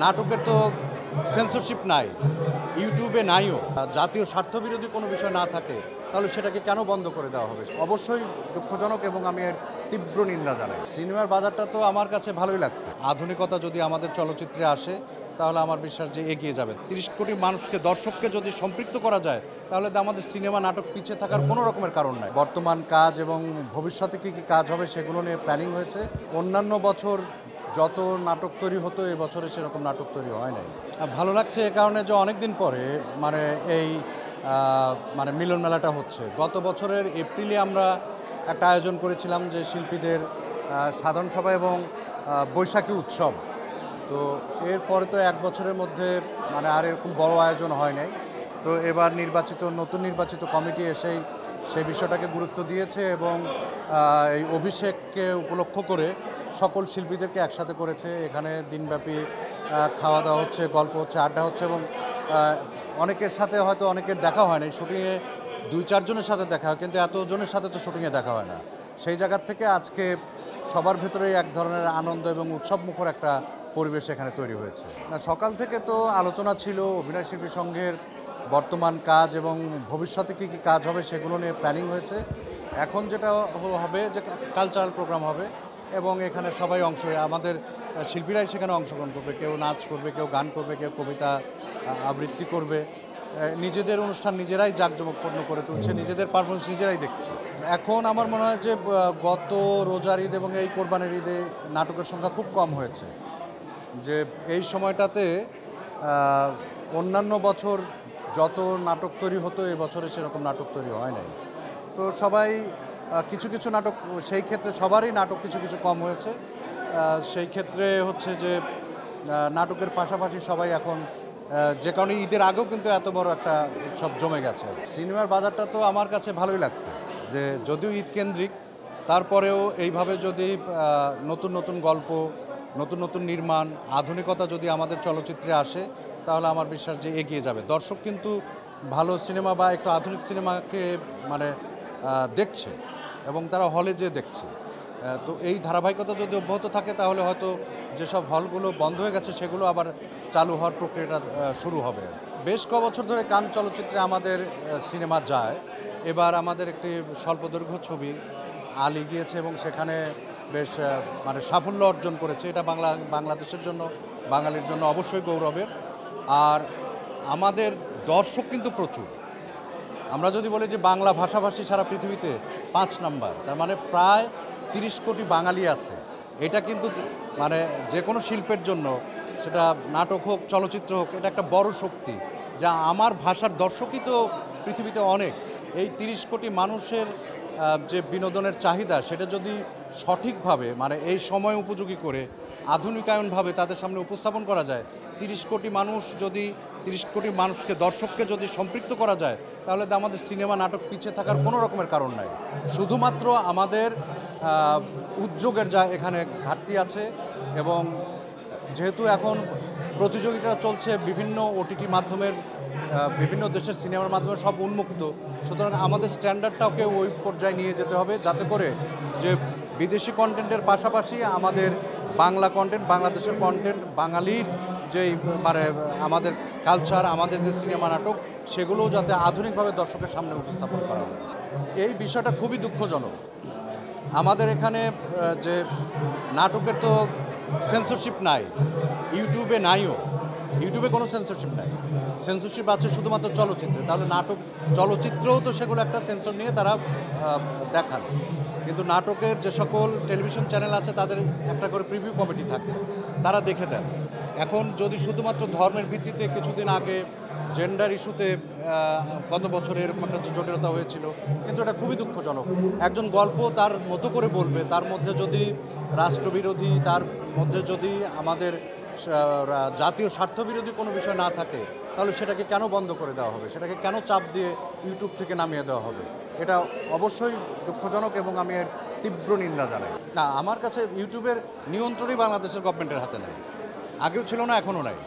নাটকের তো সেন্সরশিপ নাই, ইউটিউবে নাইও। জাতীয় স্বার্থবিরোধী কোনো বিষয় না থাকে তাহলে সেটাকে কেন বন্ধ করে দেওয়া হবে? অবশ্যই দুঃখজনক এবং আমি এর তীব্র নিন্দা জানাই। সিনেমার বাজারটা তো আমার কাছে ভালোই লাগছে। আধুনিকতা যদি আমাদের চলচ্চিত্রে আসে তাহলে আমার বিশ্বাস যে এগিয়ে যাবে। ৩০ কোটি মানুষকে, দর্শককে যদি সম্পৃক্ত করা যায় তাহলে তো আমাদের সিনেমা নাটক পিছিয়ে থাকার কোনো রকমের কারণ নাই। বর্তমান কাজ এবং ভবিষ্যতে কী কী কাজ হবে সেগুলো নিয়ে প্ল্যানিং হয়েছে। অন্যান্য বছর যত নাটক তৈরি হতো এবছরে সেরকম নাটক তৈরি হয় নাই। ভালো লাগছে এ কারণে যে অনেক দিন পরে মানে এই মিলন মেলাটা হচ্ছে। গত বছরের এপ্রিলে আমরা একটা আয়োজন করেছিলাম যে শিল্পীদের সাধারণ সভা এবং বৈশাখী উৎসব। তো এরপরে তো এক বছরের মধ্যে আর এরকম বড় আয়োজন হয় নাই। তো এবার নতুন নির্বাচিত কমিটি এসেই সেই বিষয়টাকে গুরুত্ব দিয়েছে এবং এই অভিষেককে উপলক্ষ করে সকল শিল্পীদেরকে একসাথে করেছে। এখানে দিনব্যাপী খাওয়া দাওয়া হচ্ছে, গল্প হচ্ছে, আড্ডা হচ্ছে এবং অনেকের সাথে হয়তো অনেকের দেখা হয় না। শুটিংয়ে ২-৪ জনের সাথে দেখা হয়, কিন্তু এতজনের সাথে তো শুটিংয়ে দেখা হয় না। সেই জায়গার থেকে আজকে সবার ভেতরেই এক ধরনের আনন্দ এবং উৎসবমুখর একটা পরিবেশ এখানে তৈরি হয়েছে। সকাল থেকে তো আলোচনা ছিল অভিনয় শিল্পী সংঘের বর্তমান কাজ এবং ভবিষ্যতে কী কী কাজ হবে সেগুলো নিয়ে প্ল্যানিং হয়েছে। এখন যেটা হবে যে কালচারাল প্রোগ্রাম হবে এবং এখানে সবাই আমাদের শিল্পীরাই সেখানে অংশগ্রহণ করবে। কেউ নাচ করবে, কেউ গান করবে, কেউ কবিতা আবৃত্তি করবে। নিজেদের অনুষ্ঠান নিজেরাই জাঁকজমকপূর্ণ করে তুলছে, নিজেদের পারফরমেন্স নিজেরাই দেখছে। এখন আমার মনে হয় যে গত রোজার ঈদ এবং এই কোরবানির ঈদে নাটকের সংখ্যা খুব কম হয়েছে। যে এই সময়টাতে অন্যান্য বছর যত নাটক তৈরি হতো এবছরে সেরকম নাটক তৈরি হয় নাই। তো সবাই কিছু কিছু নাটক, সেই ক্ষেত্রে সবারই নাটক কিছু কিছু কম হয়েছে। সেই ক্ষেত্রে হচ্ছে যে নাটকের পাশাপাশি সবাই এখন যে কারণে ঈদের আগেও কিন্তু এত বড় একটা উৎসব জমে গেছে। সিনেমার বাজারটা তো আমার কাছে ভালোই লাগছে, যে যদিও ঈদ কেন্দ্রিক তারপরেও এইভাবে যদি নতুন নতুন গল্প, নতুন নতুন নির্মাণ, আধুনিকতা যদি আমাদের চলচ্চিত্রে আসে তাহলে আমার বিশ্বাস যে এগিয়ে যাবে। দর্শক কিন্তু ভালো সিনেমা বা একটু আধুনিক সিনেমাকে দেখছে এবং তারা হলে যেয়ে দেখছে। তো এই ধারাবাহিকতা যদি অব্যাহত থাকে তাহলে হয়তো যেসব হলগুলো বন্ধ হয়ে গেছে সেগুলো আবার চালু হওয়ার প্রক্রিয়াটা শুরু হবে। বেশ কবছর ধরে কান চলচ্চিত্রে আমাদের সিনেমা যায়। এবার আমাদের একটি স্বল্পদৈর্ঘ্য ছবি আলী গিয়েছে এবং সেখানে বেশ সাফল্য অর্জন করেছে। এটা বাংলাদেশের জন্য, বাঙালির জন্য অবশ্যই গৌরবের। আর আমাদের দর্শক কিন্তু প্রচুর। আমরা যদি বলি যে বাংলা ভাষাভাষী সারা পৃথিবীতে ৫ নাম্বার, তার মানে প্রায় ৩০ কোটি বাঙালি আছে। এটা কিন্তু যে কোনো শিল্পের জন্য, সেটা নাটক হোক, চলচ্চিত্র হোক, এটা একটা বড় শক্তি। যা আমার ভাষার দর্শকই তো পৃথিবীতে অনেক। এই ৩০ কোটি মানুষের যে বিনোদনের চাহিদা, সেটা যদি সঠিকভাবে এই সময় উপযোগী করে আধুনিকায়নভাবে তাদের সামনে উপস্থাপন করা যায়, ৩০ কোটি মানুষকে, দর্শককে যদি সম্পৃক্ত করা যায় তাহলে তো আমাদের সিনেমা নাটক পিছিয়ে থাকার কোনো রকমের কারণ নাই। শুধুমাত্র আমাদের উদ্যোগের এখানে ঘাটতি আছে এবং যেহেতু এখন প্রতিযোগিতা চলছে বিভিন্ন ওটিটি মাধ্যমের, বিভিন্ন দেশের সিনেমার মাধ্যমে সব উন্মুক্ত, সুতরাং আমাদের স্ট্যান্ডার্ডটাকে ওই পর্যায়ে নিয়ে যেতে হবে যাতে করে যে বিদেশি কন্টেন্টের পাশাপাশি আমাদের বাংলা কন্টেন্ট, বাংলাদেশের কন্টেন্ট, বাঙালির যেই আমাদের কালচার, আমাদের যে সিনেমা নাটক, সেগুলোও যাতে আধুনিকভাবে দর্শকের সামনে উপস্থাপন করা হয়। এই বিষয়টা খুবই দুঃখজনক। আমাদের এখানে যে নাটকের তো সেন্সরশিপ নাই, ইউটিউবে নাইও। ইউটিউবে কোনো সেন্সরশিপ নাই, সেন্সরশিপ আছে শুধুমাত্র চলচ্চিত্রে। তাহলে চলচ্চিত্রও তো সেগুলো একটা সেন্সর নিয়ে তারা দেখান। কিন্তু নাটকের যে সকল টেলিভিশন চ্যানেল আছে তাদের একটা করে প্রিভিউ কমিটি থাকে, তারা দেখে দেন। এখন যদি শুধুমাত্র ধর্মের ভিত্তিতে, কিছুদিন আগে জেন্ডার ইস্যুতে গত বছরে এরকম একটা জটিলতা হয়েছিল, কিন্তু এটা খুবই দুঃখজনক। একজন গল্প তার মতো করে বলবে, তার মধ্যে যদি রাষ্ট্রবিরোধী, তার মধ্যে যদি আমাদের জাতীয় স্বার্থবিরোধী কোনো বিষয় না থাকে তাহলে সেটাকে কেন বন্ধ করে দেওয়া হবে? সেটাকে কেন চাপ দিয়ে ইউটিউব থেকে নামিয়ে দেওয়া হবে? এটা অবশ্যই দুঃখজনক এবং আমি এর তীব্র নিন্দা জানাই। না, আমার কাছে ইউটিউবের নিয়ন্ত্রণই বাংলাদেশের গভর্নমেন্টের হাতে নেই। আগেও ছিল না, এখনও নাই।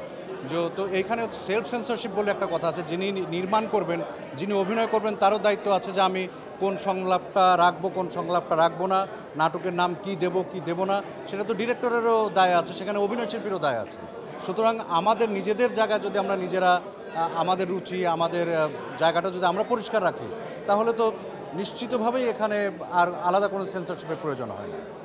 তো এইখানে সেলফ সেন্সরশিপ বলে একটা কথা আছে। যিনি নির্মাণ করবেন, যিনি অভিনয় করবেন, তারও দায়িত্ব আছে যে আমি কোন সংলাপটা রাখবো, কোন সংলাপটা রাখবো না, নাটকের নাম কি দেব, কি দেব না, সেটা তো ডিরেক্টরেরও দায় আছে, সেখানে অভিনয় শিল্পীরও দায় আছে। সুতরাং আমাদের নিজেদের জায়গায় যদি আমরা নিজেরা আমাদের রুচি আমাদের জায়গাটা যদি আমরা পরিষ্কার রাখি তাহলে তো নিশ্চিতভাবেই এখানে আর আলাদা কোনো সেন্সরশিপের প্রয়োজন হয় না।